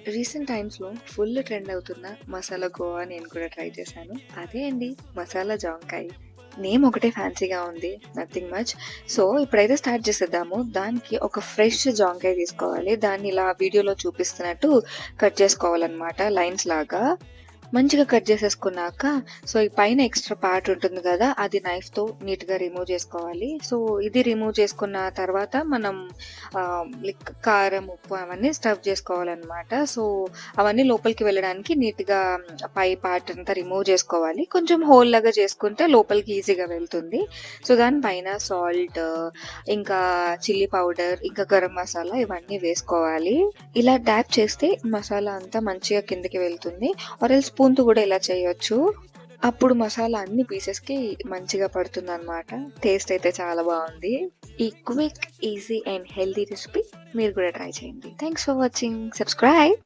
Recent టైమ్స్‌లో full trend అవుతున్న మసాలా గోవా నేను కూడా ట్రై చేశాను. అదే అండి మసాలా జాంకాయ. నేమ్ ఒకటే ఫ్యాన్సీగా ఉంది. Nothing much. సో, ఇప్పుడైతే స్టార్ట్ చేసేద్దాము. దానికి ఒక ఫ్రెష్ జాంకాయ తీసుకోవాలి. దాన్ని ఇలా వీడియోలో చూపిస్తున్నట్టు కట్ చేసుకోవాలనమాట లైన్స్ లాగా. మంచిగా కట్ చేసేసుకున్నాక, సో, ఈ పైన ఎక్స్‌ట్రా పార్ట్ ఉంటుంది గదా! అది నైఫ్‌తో నీట్‌గా రిమూవ్ చేసుకోవాలి. సో, ఇది రిమూవ్ చేసుకున్న తర్వాత మనం లైక్ కారం, ఉప్పు అవన్నీ స్టఫ్ చేసుకోవాలనమాట. సో, అవన్నీ లోపలికి వెళ్ళడానికి నీట్‌గా పై పార్ట్ అంతా రిమూవ్ చేసుకోవాలి. కొంచెం హోల్ లాగా చేసుకుంటే లోపలికి ఈజీగా వెళ్తుంది. సో, దాని పైన సాల్ట్, ఇంకా చిల్లీ పౌడర్, ఇంకా గరం మసాలా ఇవన్నీ వేసుకోవాలి. ఇలా డ్యాప్ చేస్తే మసాలా అంతా మంచిగా కిందకి వెళ్తుంది. ఆర్ ఎల్స్ స్పూన్‌తో కూడా ఇలా చేయొచ్చు. అప్పుడు మసాలా అన్ని పీసెస్‌కి మంచిగా పడుతుందనమాట. టేస్ట్ అయితే చాలా బావుంది. ఈ quick, easy and healthy recipe మీరు కూడా ట్రై చేయండి. Thanks for watching. సబ్స్క్రైబ్.